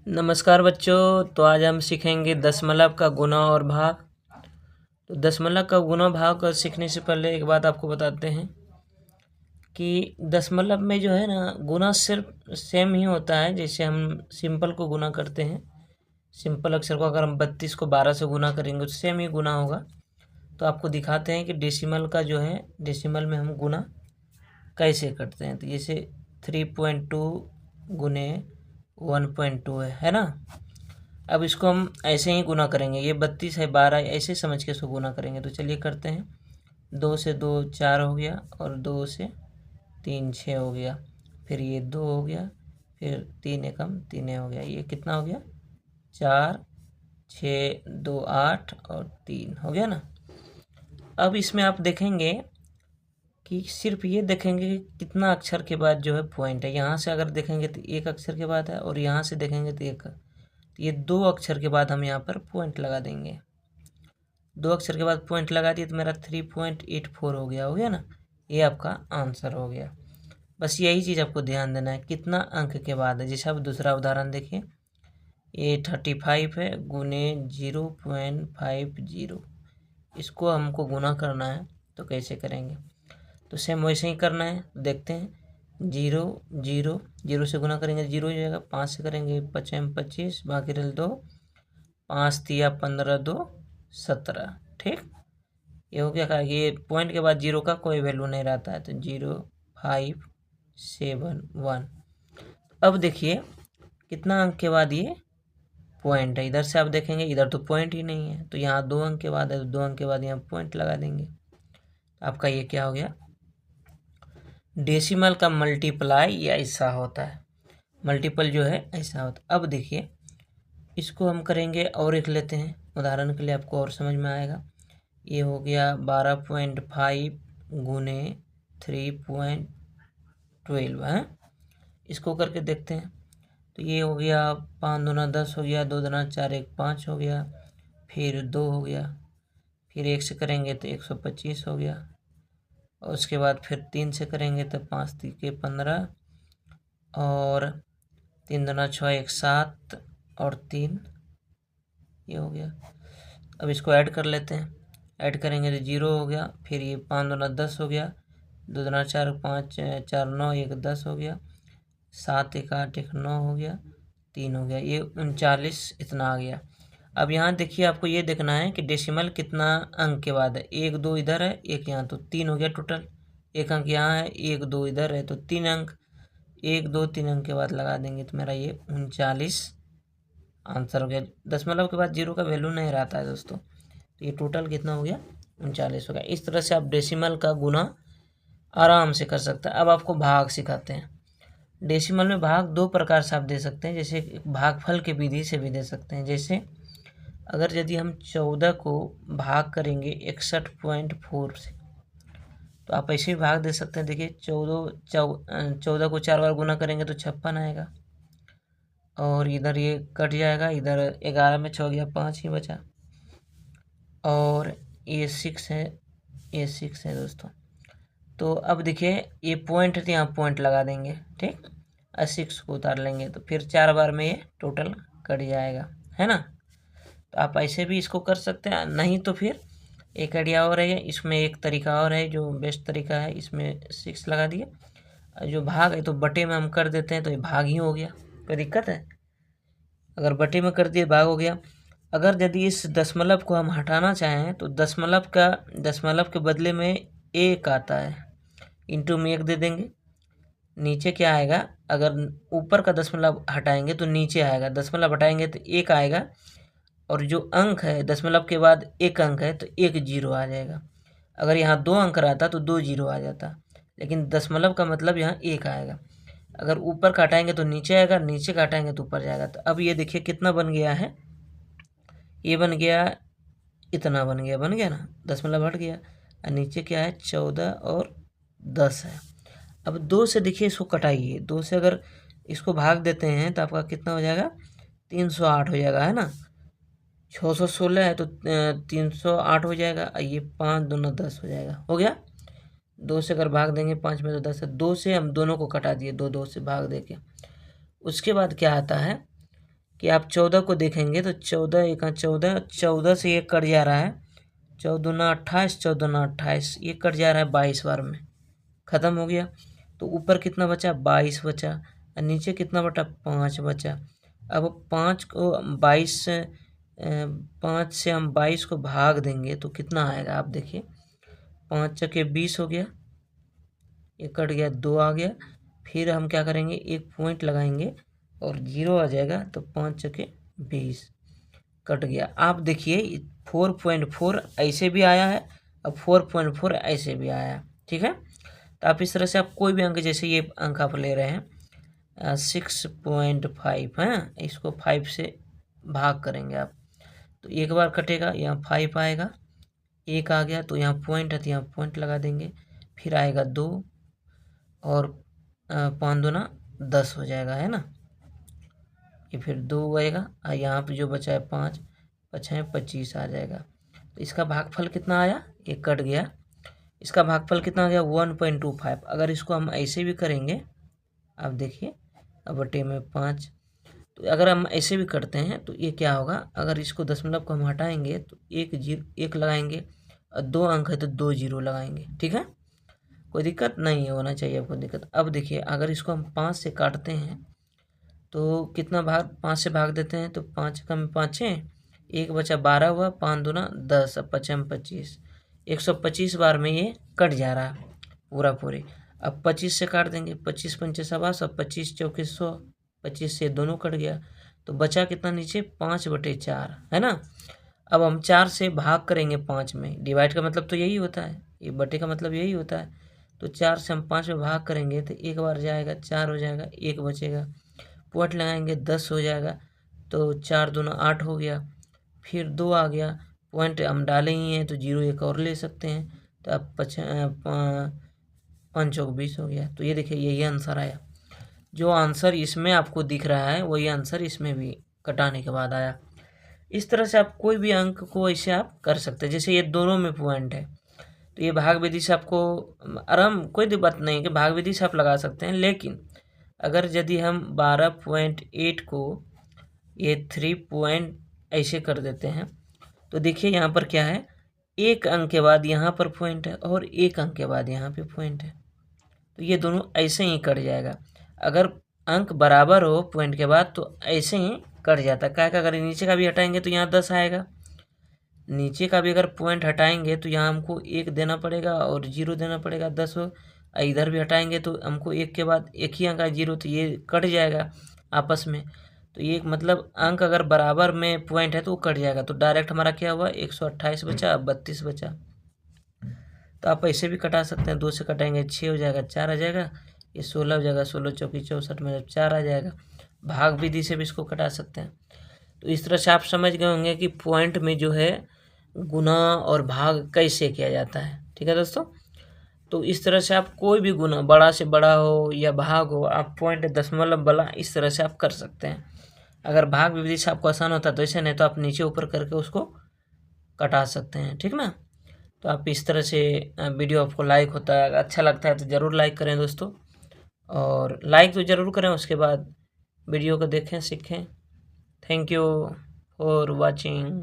नमस्कार बच्चों। तो आज हम सीखेंगे दशमलव का गुणा और भाग। तो दशमलव का गुणा भाग सीखने से पहले एक बात आपको बताते हैं कि दशमलव में जो है ना गुणा सिर्फ सेम ही होता है। जैसे हम सिंपल को गुणा करते हैं, सिंपल अक्षर को अगर हम 32 को 12 से गुणा करेंगे तो सेम ही गुणा होगा। तो आपको दिखाते हैं कि डेसिमल का जो है, डेसिमल में हम गुणा कैसे करते हैं। तो जैसे 3.2 गुने 1.2 है ना। अब इसको हम ऐसे ही गुना करेंगे, ये 32 है 12 ऐसे समझ के इसको गुना करेंगे। तो चलिए करते हैं। 2 से 2 4 हो गया, और 2 से 3 6 हो गया, फिर ये 2 हो गया, फिर 3 एकम 3 हो गया, ये कितना हो गया 4 6 2 8 और 3 हो गया ना। अब इसमें आप देखेंगे कि सिर्फ ये देखेंगे कि कितना अक्षर के बाद जो है पॉइंट है। यहाँ से अगर देखेंगे तो एक अक्षर के बाद है, और यहाँ से देखेंगे तो एक, तो ये 2 अक्षर के बाद हम यहाँ पर पॉइंट लगा देंगे। 2 अक्षर के बाद पॉइंट लगा दिए तो मेरा 3.84 हो गया ना। ये आपका आंसर हो गया। बस यही चीज़ आपको ध्यान देना है, कितना अंक के बाद है। जैसे आप दूसरा उदाहरण देखिए, ये 35 है गुने 0.50, इसको हमको गुना करना है। तो कैसे करेंगे? तो सेम वैसे ही करना है। देखते हैं, 0 0 0 से गुना करेंगे 0 हो जाएगा, 5 से करेंगे 5 में 25, बाकी रह 2, 5 तिया 15 2 17। ठीक, ये हो गया। ये पॉइंट के बाद 0 का कोई वैल्यू नहीं रहता है, तो 0 5 7 1। अब देखिए कितना अंक के बाद ये पॉइंट है। इधर से आप देखेंगे इधर तो पॉइंट ही नहीं है, तो यहाँ 2 अंक के बाद है, तो 2 अंक के बाद यहाँ पॉइंट लगा देंगे। आपका ये क्या हो गया, डेसिमल का मल्टीप्लाई ये ऐसा होता है, मल्टीपल जो है ऐसा होता है। अब देखिए इसको हम करेंगे और एक लेते हैं उदाहरण के लिए, आपको और समझ में आएगा। ये हो गया 12.5 गुने 3.12 है। इसको करके देखते हैं। तो ये हो गया 5 दूना 10 हो गया, 2 दूना 4 1 5 हो गया, फिर 2 हो गया, फिर 1 से करेंगे तो 125 हो गया, और उसके बाद फिर 3 से करेंगे तो 5 3 15, और 3 दूना 6 1 7 और 3, ये हो गया। अब इसको ऐड कर लेते हैं। ऐड करेंगे तो 0 हो गया, फिर ये 5 दूना 10 हो गया, 2 दूना 4 5 4 9 1 10 हो गया, 7 1 8 1 9 हो गया, 3 हो गया, ये 39 इतना आ गया। अब यहाँ देखिए आपको ये देखना है कि डेसिमल कितना अंक के बाद है। 1 2 इधर है, एक यहाँ, तो 3 हो गया टोटल। एक अंक यहाँ है, 1 2 इधर है, तो 3 अंक, 1 2 3 अंक के बाद लगा देंगे तो मेरा ये 39 आंसर हो गया। दशमलव के बाद 0 का वैल्यू नहीं रहता है दोस्तों। तो ये टोटल कितना हो गया 39 हो गया। इस तरह से आप डेसिमल का गुना आराम से कर सकते हैं। अब आपको भाग सिखाते हैं। डेसिमल में भाग 2 प्रकार से आप दे सकते हैं। जैसे भागफल के विधि से भी दे सकते हैं। जैसे अगर यदि हम 14 को भाग करेंगे 61.4 से, तो आप ऐसे भी भाग दे सकते हैं। देखिए 14 को 4 बार गुना करेंगे तो 56 आएगा, और इधर ये कट जाएगा, इधर 11 में 6 गया 5 ही बचा, और ये 6 है, ये 6 है दोस्तों। तो अब देखिए ये पॉइंट है तो यहाँ पॉइंट लगा देंगे। ठीक, और 6 को उतार लेंगे तो फिर 4 बार में ये टोटल कट जाएगा, है ना। तो आप ऐसे भी इसको कर सकते हैं। नहीं तो फिर एक आइडिया और है, इसमें एक तरीका और है जो बेस्ट तरीका है। इसमें 6 लगा दिए, जो भाग है तो बटे में हम कर देते हैं, तो ये भाग ही हो गया। कोई दिक्कत है? अगर बटे में कर दिए भाग हो गया। अगर यदि इस दशमलव को हम हटाना चाहें तो दशमलव के बदले में 1 आता है, इंटू में 1 दे देंगे। नीचे क्या आएगा, अगर ऊपर का दशमलव हटाएंगे तो नीचे आएगा, दशमलव हटाएंगे तो 1 आएगा, और जो अंक है दशमलव के बाद 1 अंक है तो 1 0 आ जाएगा। अगर यहाँ 2 अंक रहता तो 2 0 आ जाता, लेकिन दशमलव का मतलब यहाँ 1 आएगा। अगर ऊपर का हटाएंगे तो नीचे आएगा, नीचे का हटाएंगे तो ऊपर जाएगा। तो अब ये देखिए कितना बन गया है, ये बन गया, इतना बन गया ना, दशमलव हट गया, और नीचे क्या है 14 और 10 है। अब 2 से देखिए इसको कटाइए, 2 से अगर इसको भाग देते हैं तो आपका कितना हो जाएगा 308 हो जाएगा, है ना। 616 है तो 308 हो जाएगा, और ये 5 दूना 10 हो जाएगा, हो गया। 2 से अगर भाग देंगे 5 में तो 10 है, 2 से हम दोनों को कटा दिए, 2 2 से भाग दे के। उसके बाद क्या आता है कि आप 14 को देखेंगे तो 14 एक 14, 14 से ये कट जा रहा है, 14 28, 14 28, ये कट जा रहा है 22 बार में, ख़त्म हो गया। तो ऊपर कितना बचा, 22 बचा, और नीचे कितना बटा, 5 बचा। अब 5 को 22 5 से हम 22 को भाग देंगे तो कितना आएगा, आप देखिए, 5 चौके 20 हो गया, ये कट गया, 2 आ गया। फिर हम क्या करेंगे, एक पॉइंट लगाएंगे और 0 आ जाएगा, तो 5 चौके 20 कट गया। आप देखिए 4.4 ऐसे भी आया है और 4.4 ऐसे भी आया है, ठीक है। तो आप इस तरह से आप कोई भी अंक, जैसे ये अंक आप ले रहे हैं 6.5 है, इसको 5 से भाग करेंगे आप, तो एक बार कटेगा, यहाँ 5 आएगा, एक आ गया, तो यहाँ पॉइंट है तो यहाँ पॉइंट लगा देंगे। फिर आएगा 2 और 5 दूना 10 हो जाएगा, है ना। ये फिर 2 आएगा और यहाँ पे जो बचा है 5, 5 है 25 आ जाएगा। तो इसका भागफल कितना आया, ये कट गया, इसका भागफल कितना आ गया 1.25। अगर इसको हम ऐसे भी करेंगे, आप देखिए, अब बटे में 5, तो अगर हम ऐसे भी करते हैं तो ये क्या होगा, अगर इसको दशमलव को हम हटाएंगे तो 1 लगाएंगे, और 2 अंक है तो 2 0 लगाएंगे, ठीक है। कोई दिक्कत नहीं होना चाहिए आपको दिक्कत। अब देखिए, अगर इसको हम 5 से काटते हैं तो कितना भाग, 5 से भाग देते हैं तो 5 कम 5 है, 1 बचा 12 हुआ, 5 दूना 10, अब 5 में 25, 125 बार में ये कट जा रहा है पूरा पूरे। अब 25 से काट देंगे, 25 पंचे 100, 25 चौके 100, 25 से दोनों कट गया, तो बचा कितना नीचे, 5/4, है ना। अब हम 4 से भाग करेंगे 5 में, डिवाइड का मतलब तो यही होता है, ये बटे का मतलब यही होता है। तो 4 से हम 5 में भाग करेंगे तो एक बार जाएगा, 4 हो जाएगा, 1 बचेगा, पॉइंट लगाएंगे, 10 हो जाएगा, तो 4 दूना 8 हो गया। फिर 2 आ गया, पॉइंट हम डाले ही हैं तो 0 एक और ले सकते हैं, तो अब 5 चौक 20 हो गया। तो ये देखिए, यही आंसर आया। जो आंसर इसमें आपको दिख रहा है वही आंसर इसमें भी कटाने के बाद आया। इस तरह से आप कोई भी अंक को ऐसे आप कर सकते हैं। जैसे ये दोनों में पॉइंट है तो ये भाग विधि से आपको आराम, कोई बात नहीं कि भाग विधि से आप लगा सकते हैं, लेकिन अगर यदि हम 12.8 को ये 3 पॉइंट ऐसे कर देते हैं तो देखिए यहाँ पर क्या है, एक अंक के बाद यहाँ पर पॉइंट है और एक अंक के बाद यहाँ पे पॉइंट है, तो ये दोनों ऐसे ही कट जाएगा। अगर अंक बराबर हो पॉइंट के बाद तो ऐसे ही कट जाता है। क्या अगर नीचे का भी हटाएंगे तो यहाँ 10 आएगा, नीचे का भी अगर पॉइंट हटाएंगे तो यहाँ हमको 1 देना पड़ेगा और 0 देना पड़ेगा, 10 हो। इधर भी हटाएंगे तो हमको 1 के बाद एक ही अंक है 0, तो ये कट जाएगा आपस में। तो ये मतलब अंक अगर बराबर में पॉइंट है तो वो कट जाएगा। तो डायरेक्ट हमारा क्या हुआ, 128 बचा, 32 बचा। तो आप ऐसे भी कटा सकते हैं, 2 से कटाएंगे 6 हो जाएगा, 4 आ जाएगा, ये 16 हो जाएगा, 16 चौकी 64 में जब 4 आ जाएगा। भाग विधि से भी इसको कटा सकते हैं। तो इस तरह से आप समझ गए होंगे कि पॉइंट में जो है गुना और भाग कैसे किया जाता है, ठीक है दोस्तों। तो इस तरह से आप कोई भी गुना, बड़ा से बड़ा हो या भाग हो, आप पॉइंट दशमलव वाला इस तरह से आप कर सकते हैं। अगर भाग विधि से आपको आसान होता है तो ऐसे, नहीं तो आप नीचे ऊपर करके उसको कटा सकते हैं, ठीक ना। तो आप इस तरह से वीडियो आपको लाइक होता है, अच्छा लगता है तो ज़रूर लाइक करें दोस्तों, और लाइक तो ज़रूर करें, उसके बाद वीडियो को देखें, सीखें। Thank you for watching.